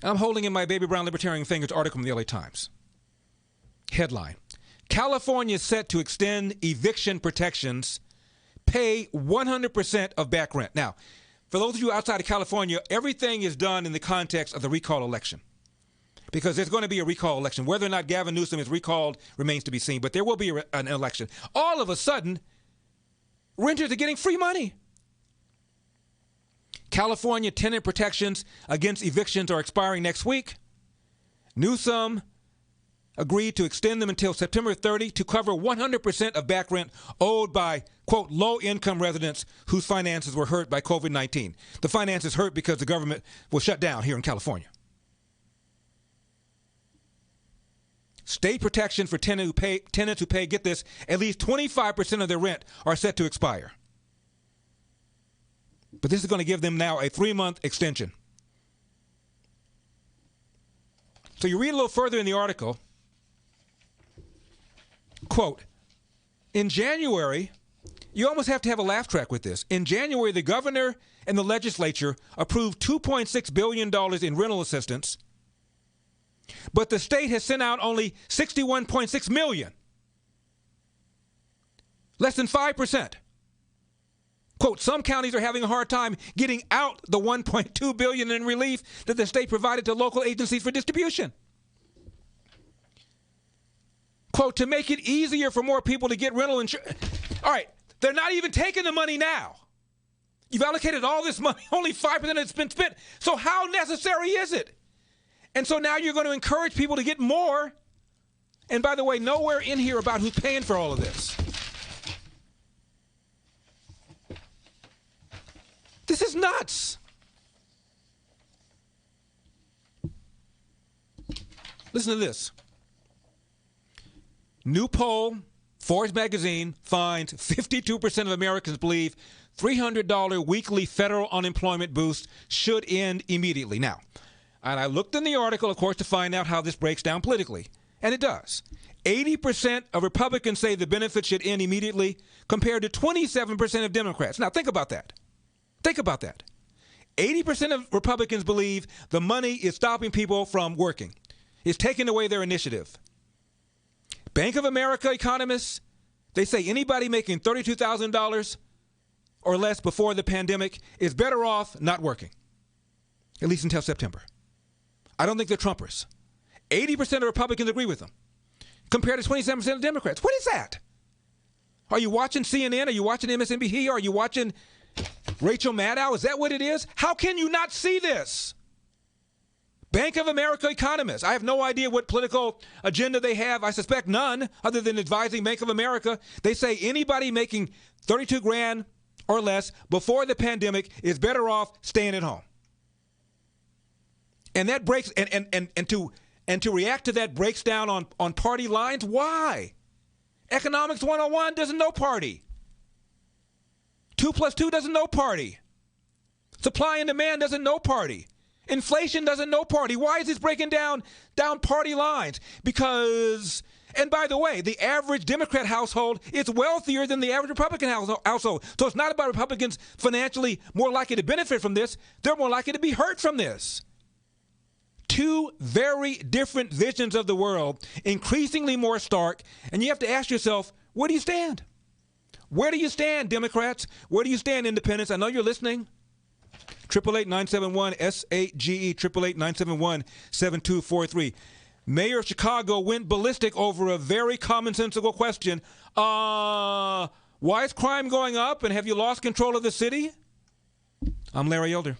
I'm holding in my baby brown libertarian fingers article from the LA Times. Headline: California is set to extend eviction protections, pay 100% of back rent. Now, for those of you outside of California, everything is done in the context of the recall election, because there's going to be a recall election. Whether or not Gavin Newsom is recalled remains to be seen, but there will be an election. All of a sudden, renters are getting free money. California tenant protections against evictions are expiring next week. Newsom agreed to extend them until September 30 to cover 100% of back rent owed by, quote, low-income residents whose finances were hurt by COVID-19. The finances hurt because the government was shut down here in California. State protection for tenants who pay, get this, at least 25% of their rent are set to expire. But this is going to give them now a 3-month extension. So you read a little further in the article, quote, in January, you almost have to have a laugh track with this. In January, the governor and the legislature approved $2.6 billion in rental assistance, but the state has sent out only $61.6 million, less than 5%. Quote, some counties are having a hard time getting out the $1.2 billion in relief that the state provided to local agencies for distribution. Quote, to make it easier for more people to get rental insurance. All right, they're not even taking the money now. You've allocated all this money, only 5% of it's been spent. So how necessary is it? And so now you're going to encourage people to get more. And by the way, nowhere in here about who's paying for all of this. This is nuts. Listen to this. New poll, Forbes magazine, finds 52% of Americans believe $300 weekly federal unemployment boost should end immediately. Now, and I looked in the article, of course, to find out how this breaks down politically, and it does. 80% of Republicans say the benefit should end immediately, compared to 27% of Democrats. Now, think about that. Think about that. 80% of Republicans believe the money is stopping people from working. It's taking away their initiative. Bank of America economists, they say anybody making $32,000 or less before the pandemic is better off not working, at least until September. I don't think they're Trumpers. 80% of Republicans agree with them, compared to 27% of Democrats. What is that? Are you watching CNN? Are you watching MSNBC? Are you watching Rachel Maddow? Is that what it is? How can you not see this? Bank of America economists. I have no idea what political agenda they have. I suspect none, other than advising Bank of America. They say anybody making $32,000 or less before the pandemic is better off staying at home. And that breaks and to react to that breaks down on party lines. Why? Economics 101 doesn't know party. 2 + 2 doesn't know party. Supply and demand doesn't know party. Inflation doesn't know party. Why is this breaking down party lines? Because, and by the way, the average Democrat household is wealthier than the average Republican household. So it's not about Republicans financially more likely to benefit from this. They're more likely to be hurt from this. Two very different visions of the world, increasingly more stark. And you have to ask yourself, where do you stand? Where do you stand, Democrats? Where do you stand, independents? I know you're listening. 888-971-SAGE, 888-971-7243. Mayor of Chicago went ballistic over a very commonsensical question. Why is crime going up, and have you lost control of the city? I'm Larry Elder.